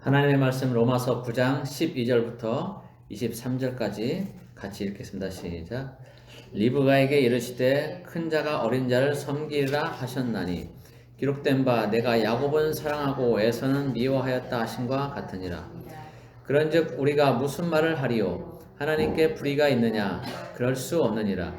하나님의 말씀 로마서 9장 12절부터 23절까지 같이 읽겠습니다. 시작. 리브가에게 이르시되 큰 자가 어린 자를 섬기리라 하셨나니 기록된 바 내가 야곱은 사랑하고 에서는 미워하였다 하신과 같으니라. 그런즉 우리가 무슨 말을 하리요? 하나님께 불의가 있느냐? 그럴 수 없느니라.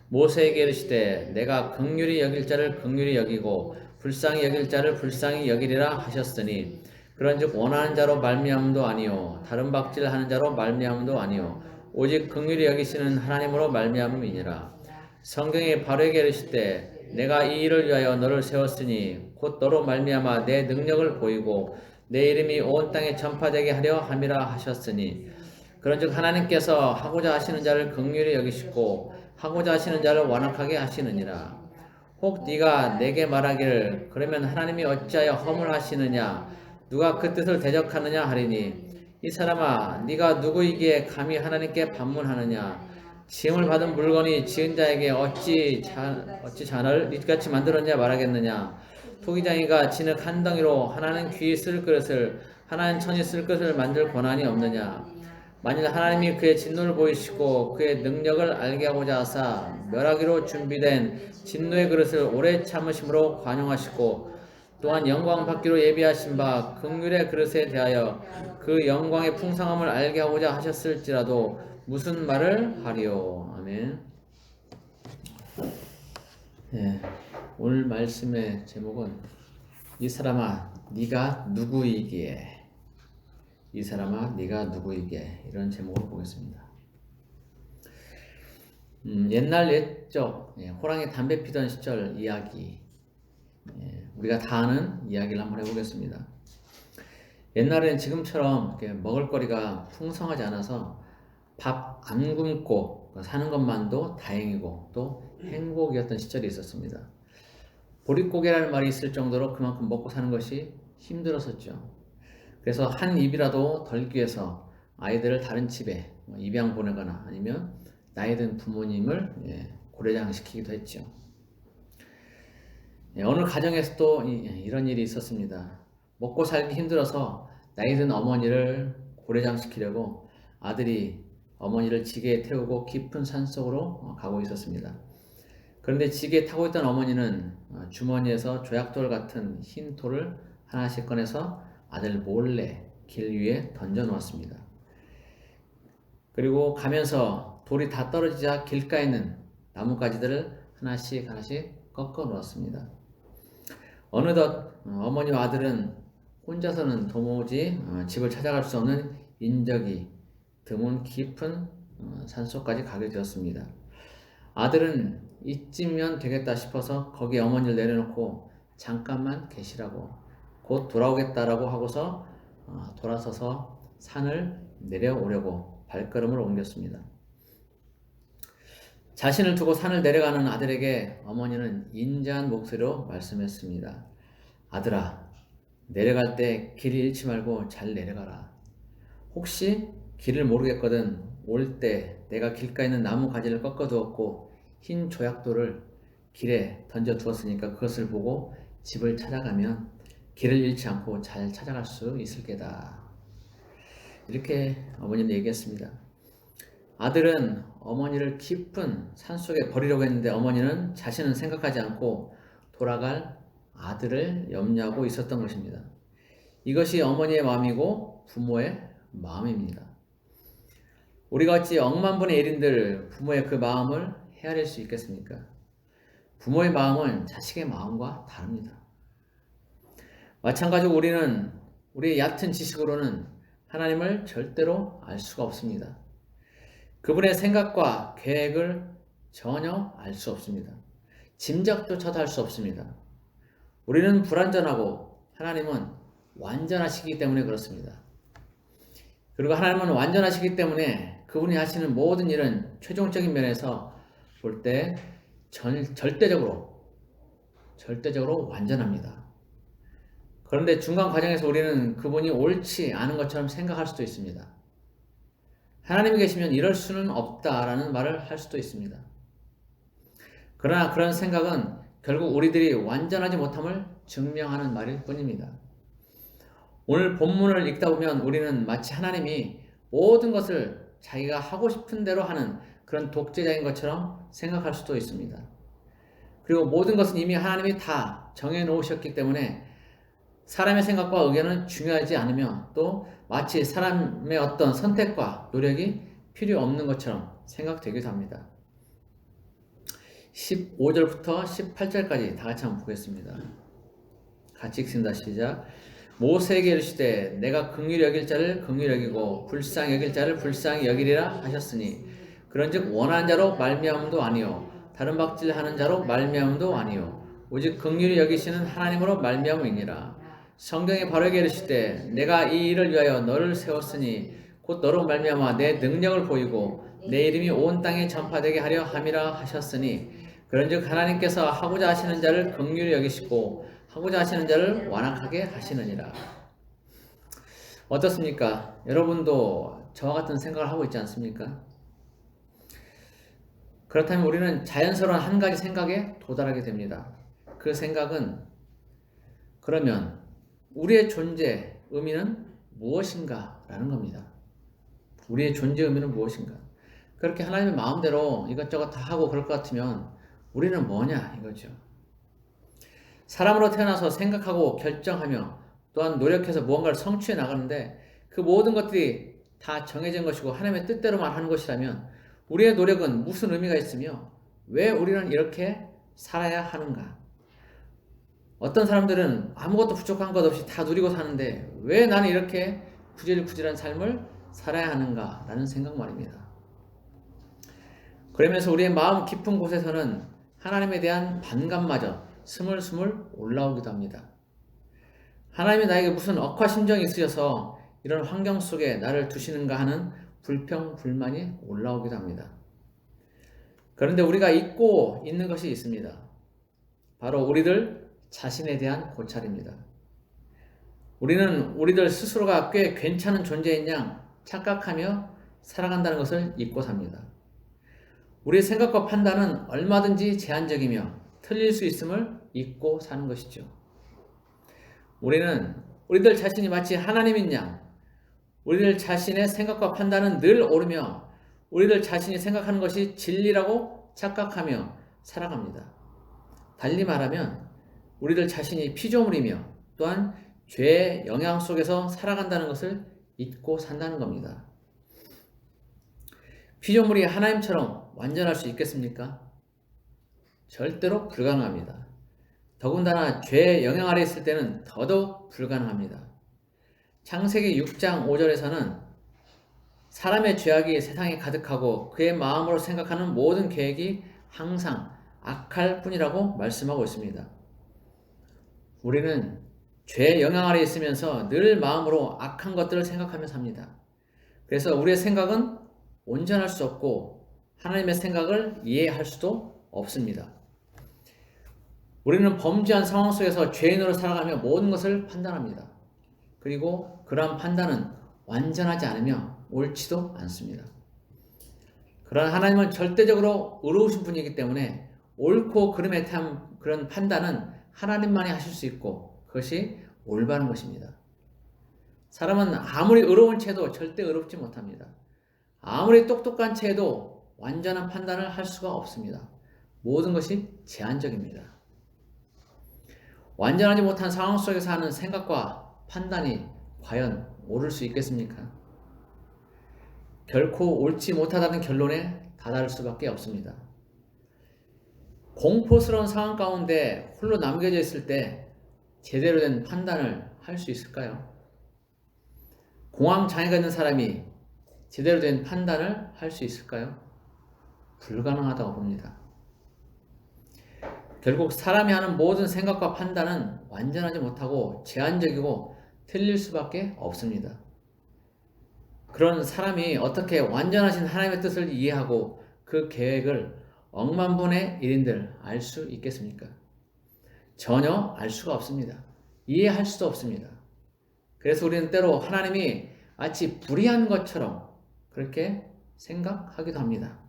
모세에게 이르시되 내가 긍휼히 여길 자를 긍휼히 여기고 불쌍히 여길 자를 불쌍히 여기리라 하셨으니 그런즉 원하는 자로 말미암음도 아니요 다른 박질하는 자로 말미암음도 아니요 오직 긍휼히 여기시는 하나님으로 말미암음이니라. 성경에 바로에게 이르시되 내가 이 일을 위하여 너를 세웠으니 곧 너로 말미암아 내 능력을 보이고 내 이름이 온 땅에 전파되게 하려 함이라 하셨으니 그런즉 하나님께서 하고자 하시는 자를 긍휼히 여기시고 하고자 하시는 자를 완악하게 하시느니라. 혹 네가 내게 말하기를 그러면 하나님이 어찌하여 허물하시느냐 누가 그 뜻을 대적하느냐 하리니 이 사람아 네가 누구이기에 감히 하나님께 반문하느냐. 지음을 받은 물건이 지은 자에게 어찌 잔을 이같이 만들었냐 말하겠느냐. 토기장이가 진흙 한 덩이로 하나는 귀 쓸 그릇을 하나는 천이 쓸 그릇을 만들 권한이 없느냐. 만일 하나님이 그의 진노를 보이시고 그의 능력을 알게 하고자 하사 멸하기로 준비된 진노의 그릇을 오래 참으심으로 관용하시고 또한 영광 받기로 예비하신 바 긍휼의 그릇에 대하여 그 영광의 풍성함을 알게 하고자 하셨을지라도 무슨 말을 하리요. 아멘. 네, 오늘 말씀의 제목은 이 사람아 네가 누구이기에, 이 사람아 네가 누구이기에, 이런 제목으로 보겠습니다. 옛날 옛적 호랑이 담배 피던 시절 이야기, 우리가 다 아는 이야기를 한번 해보겠습니다. 옛날에는 지금처럼 먹을거리가 풍성하지 않아서 밥 안 굶고 사는 것만도 다행이고 또 행복이었던 시절이 있었습니다. 보릿고개라는 말이 있을 정도로 그만큼 먹고 사는 것이 힘들었었죠. 그래서 한 입이라도 덜기 위해서 아이들을 다른 집에 입양 보내거나 아니면 나이 든 부모님을 고래장시키기도 했죠. 어느 가정에서도 이런 일이 있었습니다. 먹고 살기 힘들어서 나이 든 어머니를 고래장시키려고 아들이 어머니를 지게에 태우고 깊은 산속으로 가고 있었습니다. 그런데 지게에 타고 있던 어머니는 주머니에서 조약돌 같은 흰 돌을 하나씩 꺼내서 아들 몰래 길 위에 던져 놓았습니다. 그리고 가면서 돌이 다 떨어지자 길가에 있는 나뭇가지들을 하나씩 꺾어 놓았습니다. 어느덧 어머니와 아들은 혼자서는 도무지 집을 찾아갈 수 없는 인적이 드문 깊은 산속까지 가게 되었습니다. 아들은 이쯤이면 되겠다 싶어서 거기 어머니를 내려놓고 잠깐만 계시라고 곧 돌아오겠다라고 하고서 돌아서서 산을 내려오려고 발걸음을 옮겼습니다. 자신을 두고 산을 내려가는 아들에게 어머니는 인자한 목소리로 말씀했습니다. 아들아, 내려갈 때 길 잃지 말고 잘 내려가라. 혹시 길을 모르겠거든 올 때 내가 길가에 있는 나무 가지를 꺾어 두었고 흰 조약돌을 길에 던져 두었으니까 그것을 보고 집을 찾아가면 길을 잃지 않고 잘 찾아갈 수 있을 게다. 이렇게 어머니는 얘기했습니다. 아들은 어머니를 깊은 산속에 버리려고 했는데 어머니는 자신은 생각하지 않고 돌아갈 아들을 염려하고 있었던 것입니다. 이것이 어머니의 마음이고 부모의 마음입니다. 우리가 어찌 억만분의 일인들 부모의 그 마음을 헤아릴 수 있겠습니까? 부모의 마음은 자식의 마음과 다릅니다. 마찬가지로 우리는 우리의 얕은 지식으로는 하나님을 절대로 알 수가 없습니다. 그분의 생각과 계획을 전혀 알 수 없습니다. 짐작조차도 할 수 없습니다. 우리는 불완전하고 하나님은 완전하시기 때문에 그렇습니다. 그리고 하나님은 완전하시기 때문에 그분이 하시는 모든 일은 최종적인 면에서 볼 때 절대적으로 완전합니다. 그런데 중간 과정에서 우리는 그분이 옳지 않은 것처럼 생각할 수도 있습니다. 하나님이 계시면 이럴 수는 없다라는 말을 할 수도 있습니다. 그러나 그런 생각은 결국 우리들이 완전하지 못함을 증명하는 말일 뿐입니다. 오늘 본문을 읽다 보면 우리는 마치 하나님이 모든 것을 자기가 하고 싶은 대로 하는 그런 독재자인 것처럼 생각할 수도 있습니다. 그리고 모든 것은 이미 하나님이 다 정해 놓으셨기 때문에 사람의 생각과 의견은 중요하지 않으며 또 마치 사람의 어떤 선택과 노력이 필요 없는 것처럼 생각되기도 합니다. 15절부터 18절까지 다 같이 한번 보겠습니다. 같이 읽습니다. 시작. 모세에게 이르시되 내가 긍휼히 여길 자를 긍휼히 여기고 불쌍히 여길 자를 불쌍히 여기리라 하셨으니 그런즉 원하는 자로 말미암음도 아니요 다른 박질하는 자로 말미암음도 아니요 오직 긍휼히 여기시는 하나님으로 말미암음이니라. 성경에 바르게 이르시되 내가 이 일을 위하여 너를 세웠으니 곧 너로 말미암아 내 능력을 보이고 내 이름이 온 땅에 전파되게 하려 함이라 하셨으니 그런즉 하나님께서 하고자 하시는 자를 긍휼히 여기시고 하고자 하시는 자를 완악하게 하시느니라. 어떻습니까? 여러분도 저와 같은 생각을 하고 있지 않습니까? 그렇다면 우리는 자연스러운 한 가지 생각에 도달하게 됩니다. 그 생각은 그러면 우리의 존재 의미는 무엇인가? 라는 겁니다. 우리의 존재 의미는 무엇인가? 그렇게 하나님의 마음대로 이것저것 다 하고 그럴 것 같으면 우리는 뭐냐? 이거죠. 사람으로 태어나서 생각하고 결정하며 또한 노력해서 무언가를 성취해 나가는데 그 모든 것들이 다 정해진 것이고 하나님의 뜻대로만 하는 것이라면 우리의 노력은 무슨 의미가 있으며 왜 우리는 이렇게 살아야 하는가? 어떤 사람들은 아무것도 부족한 것 없이 다 누리고 사는데 왜 나는 이렇게 구질구질한 삶을 살아야 하는가? 라는 생각 말입니다. 그러면서 우리의 마음 깊은 곳에서는 하나님에 대한 반감마저 스물스물 올라오기도 합니다. 하나님이 나에게 무슨 억하심정이 있으셔서 이런 환경 속에 나를 두시는가 하는 불평, 불만이 올라오기도 합니다. 그런데 우리가 잊고 있는 것이 있습니다. 바로 우리들 자신에 대한 고찰입니다. 우리는 우리들 스스로가 꽤 괜찮은 존재인 양 착각하며 살아간다는 것을 잊고 삽니다. 우리의 생각과 판단은 얼마든지 제한적이며 틀릴 수 있음을 잊고 사는 것이죠. 우리는 우리들 자신이 마치 하나님인 양, 우리들 자신의 생각과 판단은 늘 옳으며 우리들 자신이 생각하는 것이 진리라고 착각하며 살아갑니다. 달리 말하면 우리들 자신이 피조물이며 또한 죄의 영향 속에서 살아간다는 것을 잊고 산다는 겁니다. 피조물이 하나님처럼 완전할 수 있겠습니까? 절대로 불가능합니다. 더군다나 죄의 영향 아래 있을 때는 더더욱 불가능합니다. 창세기 6장 5절에서는 사람의 죄악이 세상에 가득하고 그의 마음으로 생각하는 모든 계획이 항상 악할 뿐이라고 말씀하고 있습니다. 우리는 죄의 영향 아래 있으면서 늘 마음으로 악한 것들을 생각하며 삽니다. 그래서 우리의 생각은 온전할 수 없고 하나님의 생각을 이해할 수도 없습니다. 우리는 범죄한 상황 속에서 죄인으로 살아가며 모든 것을 판단합니다. 그리고 그러한 판단은 완전하지 않으며 옳지도 않습니다. 그러나 하나님은 절대적으로 의로우신 분이기 때문에 옳고 그름에 대한 그런 판단은 하나님만이 하실 수 있고 그것이 올바른 것입니다. 사람은 아무리 의로운 채도 절대 의롭지 못합니다. 아무리 똑똑한 채도 완전한 판단을 할 수가 없습니다. 모든 것이 제한적입니다. 완전하지 못한 상황 속에서 하는 생각과 판단이 과연 옳을 수 있겠습니까? 결코 옳지 못하다는 결론에 다다를 수밖에 없습니다. 공포스러운 상황 가운데 홀로 남겨져 있을 때 제대로 된 판단을 할 수 있을까요? 공황 장애가 있는 사람이 제대로 된 판단을 할 수 있을까요? 불가능하다고 봅니다. 결국 사람이 하는 모든 생각과 판단은 완전하지 못하고 제한적이고 틀릴 수밖에 없습니다. 그런 사람이 어떻게 완전하신 하나님의 뜻을 이해하고 그 계획을 억만분의 1인들 알 수 있겠습니까? 전혀 알 수가 없습니다. 이해할 수도 없습니다. 그래서 우리는 때로 하나님이 마치 불의한 것처럼 그렇게 생각하기도 합니다.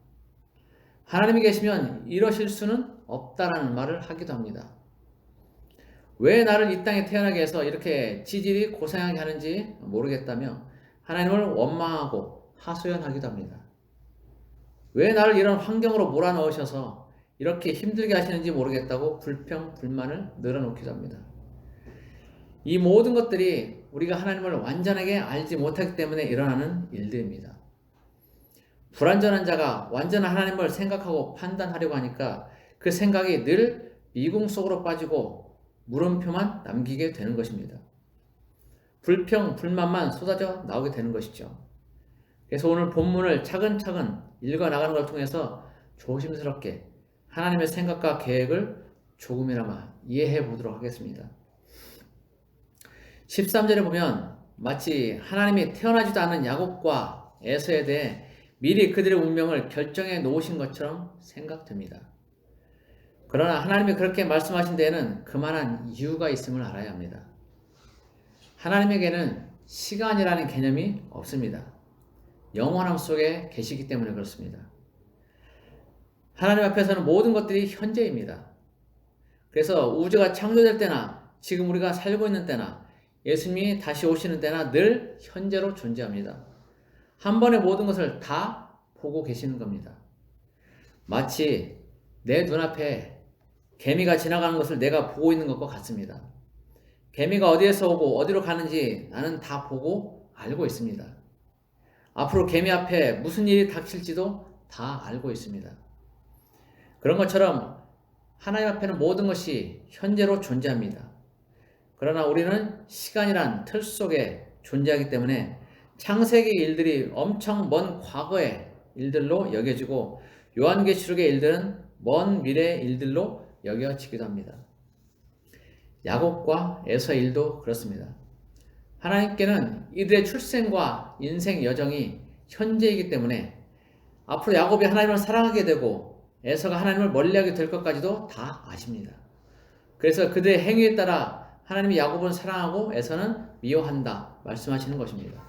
하나님이 계시면 이러실 수는 없다라는 말을 하기도 합니다. 왜 나를 이 땅에 태어나게 해서 이렇게 지질이 고생하게 하는지 모르겠다며 하나님을 원망하고 하소연하기도 합니다. 왜 나를 이런 환경으로 몰아넣으셔서 이렇게 힘들게 하시는지 모르겠다고 불평, 불만을 늘어놓기도 합니다. 이 모든 것들이 우리가 하나님을 완전하게 알지 못하기 때문에 일어나는 일들입니다. 불완전한 자가 완전한 하나님을 생각하고 판단하려고 하니까 그 생각이 늘 미궁 속으로 빠지고 물음표만 남기게 되는 것입니다. 불평, 불만만 쏟아져 나오게 되는 것이죠. 그래서 오늘 본문을 차근차근 읽어 나가는 걸 통해서 조심스럽게 하나님의 생각과 계획을 조금이나마 이해해 보도록 하겠습니다. 13절에 보면 마치 하나님이 태어나지도 않은 야곱과 에서에 대해 미리 그들의 운명을 결정해 놓으신 것처럼 생각됩니다. 그러나 하나님이 그렇게 말씀하신 데에는 그만한 이유가 있음을 알아야 합니다. 하나님에게는 시간이라는 개념이 없습니다. 영원함 속에 계시기 때문에 그렇습니다. 하나님 앞에서는 모든 것들이 현재입니다. 그래서 우주가 창조될 때나 지금 우리가 살고 있는 때나 예수님이 다시 오시는 때나 늘 현재로 존재합니다. 한 번에 모든 것을 다 보고 계시는 겁니다. 마치 내 눈앞에 개미가 지나가는 것을 내가 보고 있는 것과 같습니다. 개미가 어디에서 오고 어디로 가는지 나는 다 보고 알고 있습니다. 앞으로 개미 앞에 무슨 일이 닥칠지도 다 알고 있습니다. 그런 것처럼 하나님 앞에는 모든 것이 현재로 존재합니다. 그러나 우리는 시간이란 틀 속에 존재하기 때문에 창세기 일들이 엄청 먼 과거의 일들로 여겨지고 요한계시록의 일들은 먼 미래의 일들로 여겨지기도 합니다. 야곱과 에서의 일도 그렇습니다. 하나님께는 이들의 출생과 인생 여정이 현재이기 때문에 앞으로 야곱이 하나님을 사랑하게 되고 에서가 하나님을 멀리하게 될 것까지도 다 아십니다. 그래서 그들의 행위에 따라 하나님이 야곱은 사랑하고 에서는 미워한다 말씀하시는 것입니다.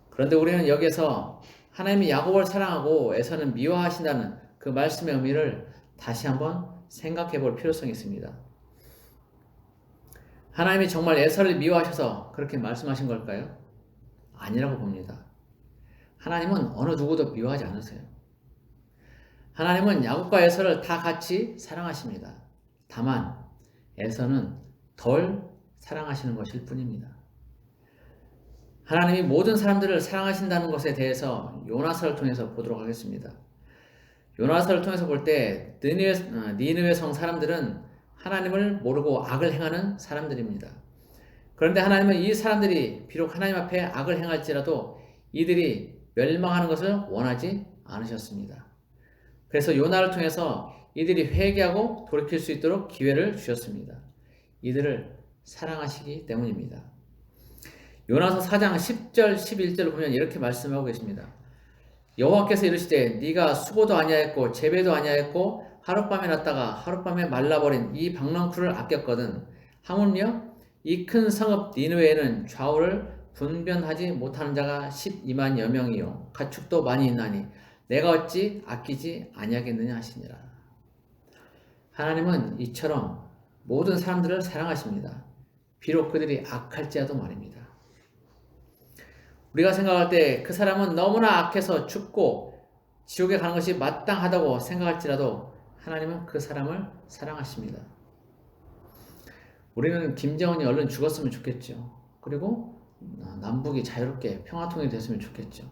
그런데 우리는 여기에서 하나님이 야곱을 사랑하고 에서는 미워하신다는 그 말씀의 의미를 다시 한번 생각해 볼 필요성이 있습니다. 하나님이 정말 에서를 미워하셔서 그렇게 말씀하신 걸까요? 아니라고 봅니다. 하나님은 어느 누구도 미워하지 않으세요. 하나님은 야곱과 에서를 다 같이 사랑하십니다. 다만 에서는 덜 사랑하시는 것일 뿐입니다. 하나님이 모든 사람들을 사랑하신다는 것에 대해서 요나서를 통해서 보도록 하겠습니다. 요나서를 통해서 볼 때 니느웨 성 사람들은 하나님을 모르고 악을 행하는 사람들입니다. 그런데 하나님은 이 사람들이 비록 하나님 앞에 악을 행할지라도 이들이 멸망하는 것을 원하지 않으셨습니다. 그래서 요나를 통해서 이들이 회개하고 돌이킬 수 있도록 기회를 주셨습니다. 이들을 사랑하시기 때문입니다. 요나서 4장 10절 11절을 보면 이렇게 말씀하고 계십니다. 여호와께서 이르시되 네가 수고도 아니하였고 재배도 아니하였고 하룻밤에 났다가 하룻밤에 말라버린 이 박넝쿨을 아꼈거든 하물며 이 큰 성읍 니느웨에는 좌우를 분변하지 못하는 자가 12만여 명이요 가축도 많이 있나니 내가 어찌 아끼지 아니하겠느냐 하시니라. 하나님은 이처럼 모든 사람들을 사랑하십니다. 비록 그들이 악할지라도 말입니다. 우리가 생각할 때 그 사람은 너무나 악해서 죽고 지옥에 가는 것이 마땅하다고 생각할지라도 하나님은 그 사람을 사랑하십니다. 우리는 김정은이 얼른 죽었으면 좋겠죠. 그리고 남북이 자유롭게 평화통일이 됐으면 좋겠죠.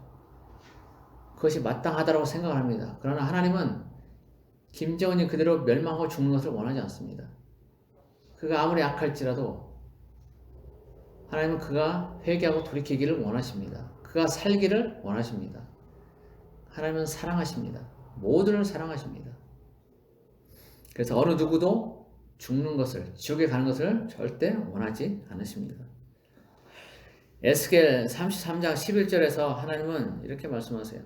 그것이 마땅하다고 생각을 합니다. 그러나 하나님은 김정은이 그대로 멸망하고 죽는 것을 원하지 않습니다. 그가 아무리 악할지라도 하나님은 그가 회개하고 돌이키기를 원하십니다. 그가 살기를 원하십니다. 하나님은 사랑하십니다. 모두를 사랑하십니다. 그래서 어느 누구도 죽는 것을, 지옥에 가는 것을 절대 원하지 않으십니다. 에스겔 33장 11절에서 하나님은 이렇게 말씀하세요.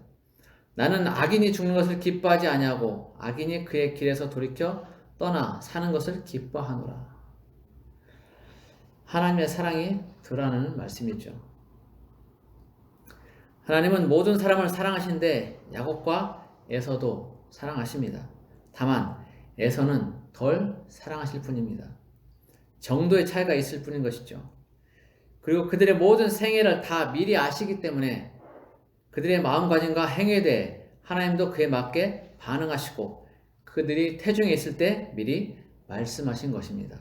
나는 악인이 죽는 것을 기뻐하지 아니하고 악인이 그의 길에서 돌이켜 떠나 사는 것을 기뻐하노라. 하나님의 사랑이 드러나는 말씀이죠. 하나님은 모든 사람을 사랑하시는데 야곱과 에서도 사랑하십니다. 다만 에서는 덜 사랑하실 뿐입니다. 정도의 차이가 있을 뿐인 것이죠. 그리고 그들의 모든 생애를 다 미리 아시기 때문에 그들의 마음가짐과 행위에 대해 하나님도 그에 맞게 반응하시고 그들이 태중에 있을 때 미리 말씀하신 것입니다.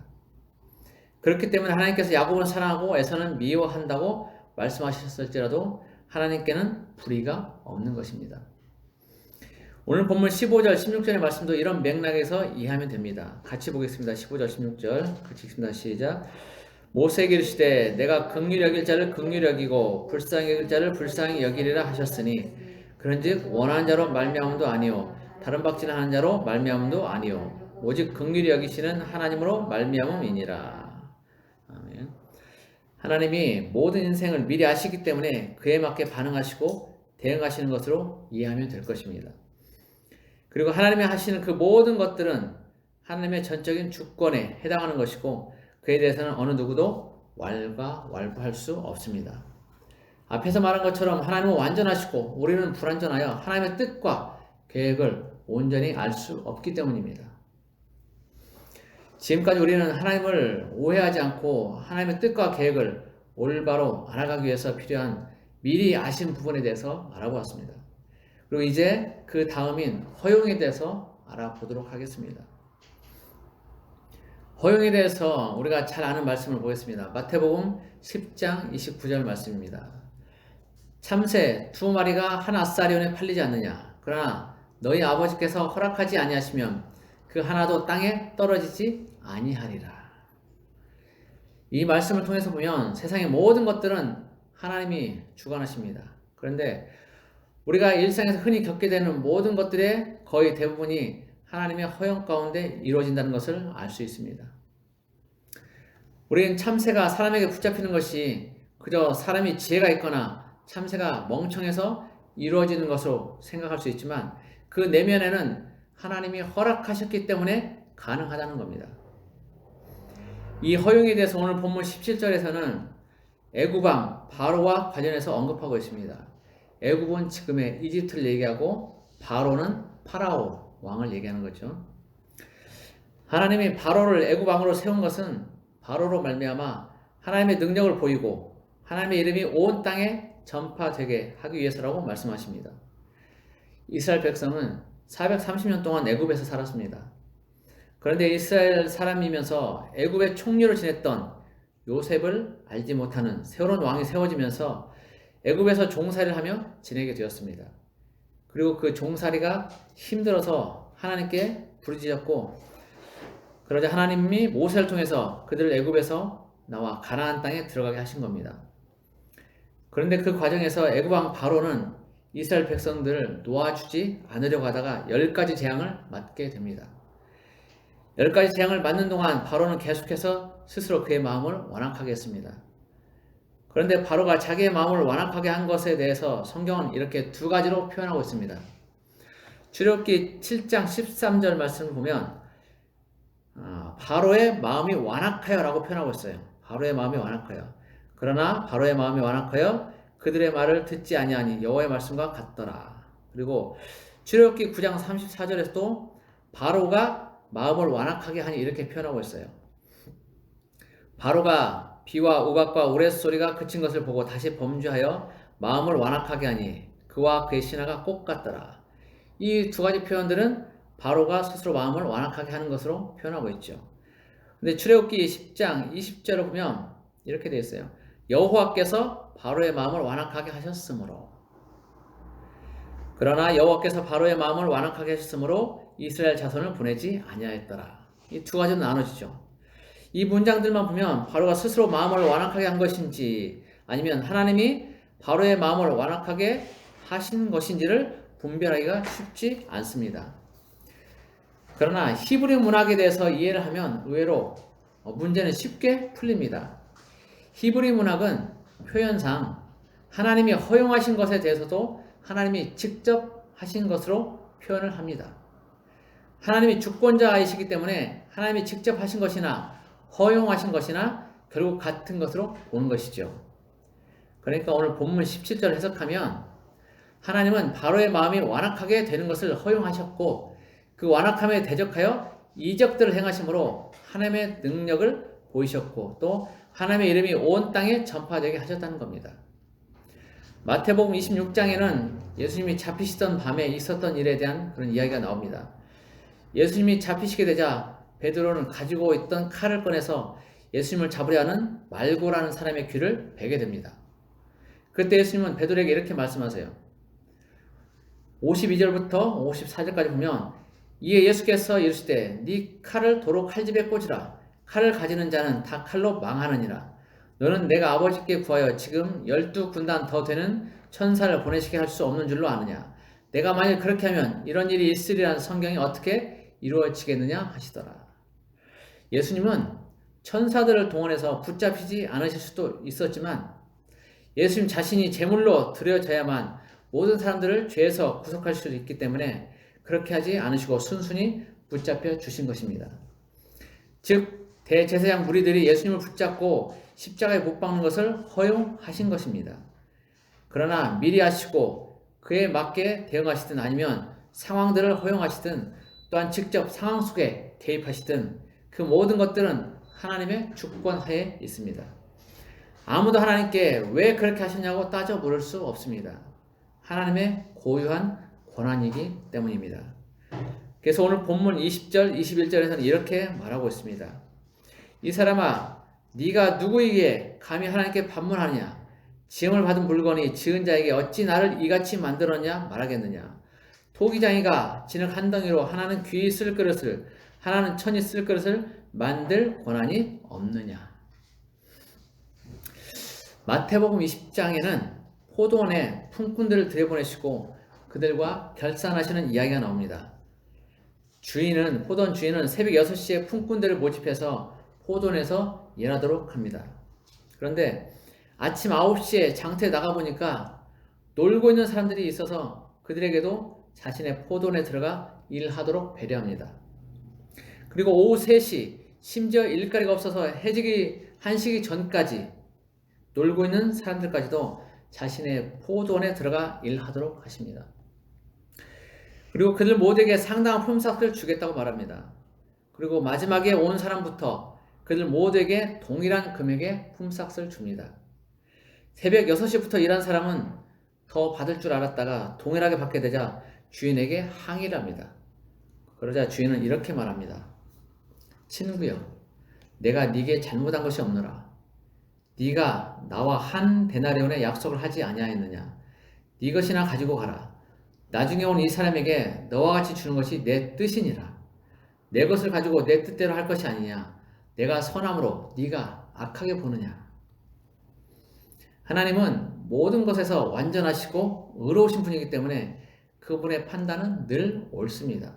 그렇기 때문에 하나님께서 야곱은 사랑하고 에사는 미워한다고 말씀하셨을지라도 하나님께는 불의가 없는 것입니다. 오늘 본문 15절, 16절의 말씀도 이런 맥락에서 이해하면 됩니다. 같이 보겠습니다. 15절, 16절 같이 읽습니다. 시작. 모세에게 이르시되 내가 긍휼히 여길 자를 긍휼히 여기고 불쌍히 여길 자를 불쌍히 여기리라 하셨으니 그런즉 원하는 자로 말미암음도 아니요 다른 박질하는 자로 말미암음도 아니요 오직 긍휼히 여기시는 하나님으로 말미암음이니라. 아멘. 하나님이 모든 인생을 미리 아시기 때문에 그에 맞게 반응하시고 대응하시는 것으로 이해하면 될 것입니다. 그리고 하나님이 하시는 그 모든 것들은 하나님의 전적인 주권에 해당하는 것이고 그에 대해서는 어느 누구도 왈가왈부할 수 없습니다. 앞에서 말한 것처럼 하나님은 완전하시고 우리는 불완전하여 하나님의 뜻과 계획을 온전히 알 수 없기 때문입니다. 지금까지 우리는 하나님을 오해하지 않고 하나님의 뜻과 계획을 올바로 알아가기 위해서 필요한 미리 아신 부분에 대해서 알아보았습니다. 그리고 이제 그 다음인 허용에 대해서 알아보도록 하겠습니다. 허용에 대해서 우리가 잘 아는 말씀을 보겠습니다. 마태복음 10장 29절 말씀입니다. 참새 2마리가 한 앗사리온에 팔리지 않느냐. 그러나 너희 아버지께서 허락하지 아니하시면 그 하나도 땅에 떨어지지 아니하리라. 이 말씀을 통해서 보면 세상의 모든 것들은 하나님이 주관하십니다. 그런데 우리가 일상에서 흔히 겪게 되는 모든 것들의 거의 대부분이 하나님의 허용 가운데 이루어진다는 것을 알 수 있습니다. 우리는 참새가 사람에게 붙잡히는 것이 그저 사람이 지혜가 있거나 참새가 멍청해서 이루어지는 것으로 생각할 수 있지만 그 내면에는 하나님이 허락하셨기 때문에 가능하다는 겁니다. 이 허용에 대해서 오늘 본문 17절에서는 애굽왕 바로와 관련해서 언급하고 있습니다. 애굽은 지금의 이집트를 얘기하고 바로는 파라오 왕을 얘기하는 거죠. 하나님이 바로를 애굽 왕으로 세운 것은 바로로 말미암아 하나님의 능력을 보이고 하나님의 이름이 온 땅에 전파되게 하기 위해서라고 말씀하십니다. 이스라엘 백성은 430년 동안 애굽에서 살았습니다. 그런데 이스라엘 사람이면서 애굽의 총리로 지냈던 요셉을 알지 못하는 새로운 왕이 세워지면서 애굽에서 종살이를 하며 지내게 되었습니다. 그리고 그 종살이가 힘들어서 하나님께 부르짖었고 그러자 하나님이 모세를 통해서 그들을 애굽에서 나와 가나안 땅에 들어가게 하신 겁니다. 그런데 그 과정에서 애굽 왕 바로는 이스라엘 백성들을 놓아주지 않으려고 하다가 10가지 재앙을 맞게 됩니다. 10가지 재앙을 맞는 동안 바로는 계속해서 스스로 그의 마음을 완악하게 했습니다. 그런데 바로가 자기의 마음을 완악하게 한 것에 대해서 성경은 이렇게 2가지로 표현하고 있습니다. 출애굽기 7장 13절 말씀을 보면 바로의 마음이 완악하여 라고 표현하고 있어요. 바로의 마음이 완악하여. 그러나 바로의 마음이 완악하여 그들의 말을 듣지 아니하니 여호와의 말씀과 같더라. 그리고 출애굽기 9장 34절에서도 바로가 마음을 완악하게 하니 이렇게 표현하고 있어요. 바로가 비와 우박과 우레소리가 그친 것을 보고 다시 범죄하여 마음을 완악하게 하니 그와 그의 신하가 꼭 같더라. 이 2가지 표현들은 바로가 스스로 마음을 완악하게 하는 것으로 표현하고 있죠. 근데 출애굽기 10장 20절을 보면 이렇게 되어 있어요. 여호와께서 바로의 마음을 완악하게 하셨으므로. 그러나 여호와께서 바로의 마음을 완악하게 하셨으므로 이스라엘 자손을 보내지 아니하였더라. 이 2가지는 나눠지죠. 이 문장들만 보면 바로가 스스로 마음을 완악하게 한 것인지 아니면 하나님이 바로의 마음을 완악하게 하신 것인지를 분별하기가 쉽지 않습니다. 그러나 히브리 문학에 대해서 이해를 하면 의외로 문제는 쉽게 풀립니다. 히브리 문학은 표현상 하나님이 허용하신 것에 대해서도 하나님이 직접 하신 것으로 표현을 합니다. 하나님이 주권자이시기 때문에 하나님이 직접 하신 것이나 허용하신 것이나 결국 같은 것으로 보는 것이죠. 그러니까 오늘 본문 17절 해석하면 하나님은 바로의 마음이 완악하게 되는 것을 허용하셨고 그 완악함에 대적하여 이적들을 행하심으로 하나님의 능력을 보이셨고 또 하나님의 이름이 온 땅에 전파되게 하셨다는 겁니다. 마태복음 26장에는 예수님이 잡히시던 밤에 있었던 일에 대한 그런 이야기가 나옵니다. 예수님이 잡히시게 되자 베드로는 가지고 있던 칼을 꺼내서 예수님을 잡으려 하는 말고라는 사람의 귀를 베게 됩니다. 그때 예수님은 베드로에게 이렇게 말씀하세요. 52절부터 54절까지 보면 이에 예수께서 이르시되 네 칼을 도로 칼집에 꽂으라. 칼을 가지는 자는 다 칼로 망하느니라. 너는 내가 아버지께 구하여 지금 12군단 더 되는 천사를 보내시게 할 수 없는 줄로 아느냐. 내가 만일 그렇게 하면 이런 일이 있으리라는 성경이 어떻게 이루어지겠느냐 하시더라. 예수님은 천사들을 동원해서 붙잡히지 않으실 수도 있었지만 예수님 자신이 제물로 드려져야만 모든 사람들을 죄에서 구속할 수 있기 때문에 그렇게 하지 않으시고 순순히 붙잡혀 주신 것입니다. 즉 대제사장 무리들이 예수님을 붙잡고 십자가에 못 박는 것을 허용하신 것입니다. 그러나 미리 하시고 그에 맞게 대응하시든 아니면 상황들을 허용하시든 또한 직접 상황 속에 개입하시든 그 모든 것들은 하나님의 주권하에 있습니다. 아무도 하나님께 왜 그렇게 하셨냐고 따져 물을 수 없습니다. 하나님의 고유한 권한이기 때문입니다. 그래서 오늘 본문 20절, 21절에서는 이렇게 말하고 있습니다. 이 사람아, 네가 누구에게 감히 하나님께 반문하느냐? 지음을 받은 물건이 지은 자에게 어찌 나를 이같이 만들었냐 말하겠느냐? 토기장이가 진흙 한 덩이로 하나는 귀 쓸 그릇을 하나는 천이 쓸 그릇을 만들 권한이 없느냐? 마태복음 20장에는 포도원에 품꾼들을 들여보내시고 그들과 결산하시는 이야기가 나옵니다. 포도원 주인은 새벽 6시에 품꾼들을 모집해서 포도원에서 일하도록 합니다. 그런데 아침 9시에 장터에 나가보니까 놀고 있는 사람들이 있어서 그들에게도 자신의 포도원에 들어가 일하도록 배려합니다. 그리고 오후 3시, 심지어 일거리가 없어서 해지기 1시기 전까지 놀고 있는 사람들까지도 자신의 포도원에 들어가 일하도록 하십니다. 그리고 그들 모두에게 상당한 품삯을 주겠다고 말합니다. 그리고 마지막에 온 사람부터 그들 모두에게 동일한 금액의 품삯을 줍니다. 새벽 6시부터 일한 사람은 더 받을 줄 알았다가 동일하게 받게 되자 주인에게 항의를 합니다. 그러자 주인은 이렇게 말합니다. 친구여, 내가 네게 잘못한 것이 없노라. 네가 나와 한 데나리온의 약속을 하지 아니하였느냐? 네 것이나 가지고 가라. 나중에 온 이 사람에게 너와 같이 주는 것이 내 뜻이니라. 내 것을 가지고 내 뜻대로 할 것이 아니냐? 내가 선함으로 네가 악하게 보느냐? 하나님은 모든 것에서 완전하시고 의로우신 분이기 때문에 그분의 판단은 늘 옳습니다.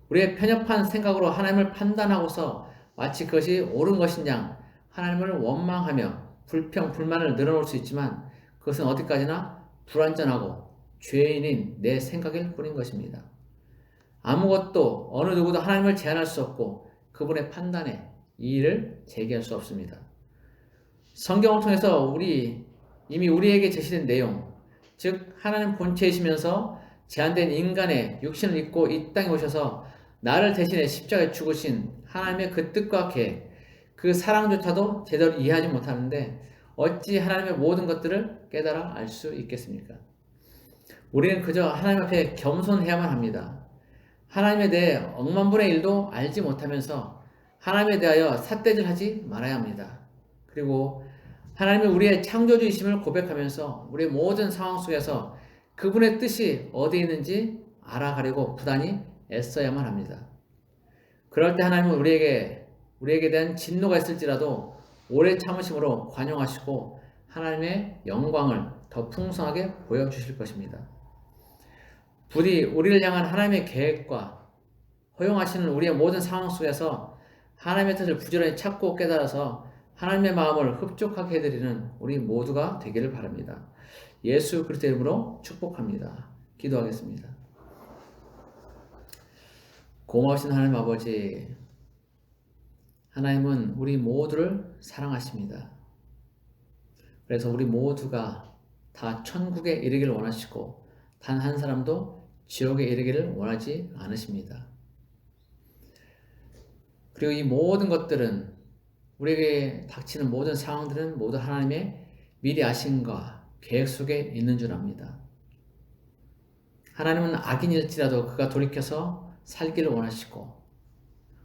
우리의 편협한 생각으로 하나님을 판단하고서 마치 그것이 옳은 것인 양 하나님을 원망하며 불평, 불만을 늘어놓을 수 있지만 그것은 어디까지나 불완전하고 죄인인 내 생각일 뿐인 것입니다. 아무것도 어느 누구도 하나님을 제한할 수 없고 그분의 판단에 이의를 제기할 수 없습니다. 성경을 통해서 이미 우리에게 제시된 내용, 즉 하나님 본체이시면서 제한된 인간의 육신을 입고 이 땅에 오셔서 나를 대신해 십자가에 죽으신 하나님의 그 뜻과 계획, 그 사랑조차도 제대로 이해하지 못하는데 어찌 하나님의 모든 것들을 깨달아 알 수 있겠습니까? 우리는 그저 하나님 앞에 겸손해야만 합니다. 하나님에 대해 억만분의 일도 알지 못하면서 하나님에 대하여 삿대질하지 말아야 합니다. 그리고 하나님은 우리의 창조주이심을 고백하면서 우리의 모든 상황 속에서 그분의 뜻이 어디에 있는지 알아가려고 부단히 애써야만 합니다. 그럴 때 하나님은 우리에게 대한 진노가 있을지라도 오래 참으심으로 관용하시고 하나님의 영광을 더 풍성하게 보여주실 것입니다. 부디 우리를 향한 하나님의 계획과 허용하시는 우리의 모든 상황 속에서 하나님의 뜻을 부지런히 찾고 깨달아서 하나님의 마음을 흡족하게 해드리는 우리 모두가 되기를 바랍니다. 예수 그리스도의 이름으로 축복합니다. 기도하겠습니다. 고마우신 하나님 아버지, 하나님은 우리 모두를 사랑하십니다. 그래서 우리 모두가 다 천국에 이르기를 원하시고 단 한 사람도 지옥에 이르기를 원하지 않으십니다. 그리고 이 모든 것들은 우리에게 닥치는 모든 상황들은 모두 하나님의 미리 아심과 계획 속에 있는 줄 압니다. 하나님은 악인일지라도 그가 돌이켜서 살기를 원하시고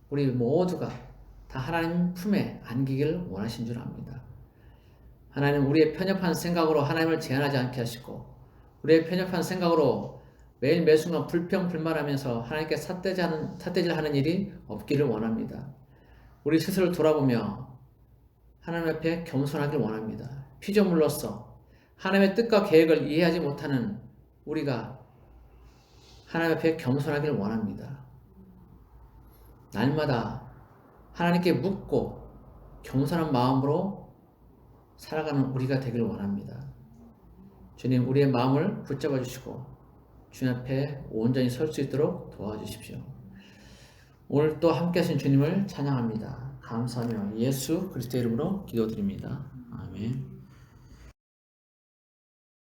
우리 모두가 다 하나님 품에 안기기를 원하신 줄 압니다. 하나님은 우리의 편협한 생각으로 하나님을 제한하지 않게 하시고 우리의 편협한 생각으로 매일 매순간 불평불만하면서 하나님께 삿대질하는 일이 없기를 원합니다. 우리 스스로를 돌아보며 하나님 앞에 겸손하길 원합니다. 피조물로서 하나님의 뜻과 계획을 이해하지 못하는 우리가 하나님 앞에 겸손하길 원합니다. 날마다 하나님께 묻고 겸손한 마음으로 살아가는 우리가 되길 원합니다. 주님, 우리의 마음을 붙잡아 주시고 주님 앞에 온전히 설 수 있도록 도와주십시오. 오늘 또 함께 하신 주님을 찬양합니다. 감사하며 예수 그리스도의 이름으로 기도드립니다. 아멘.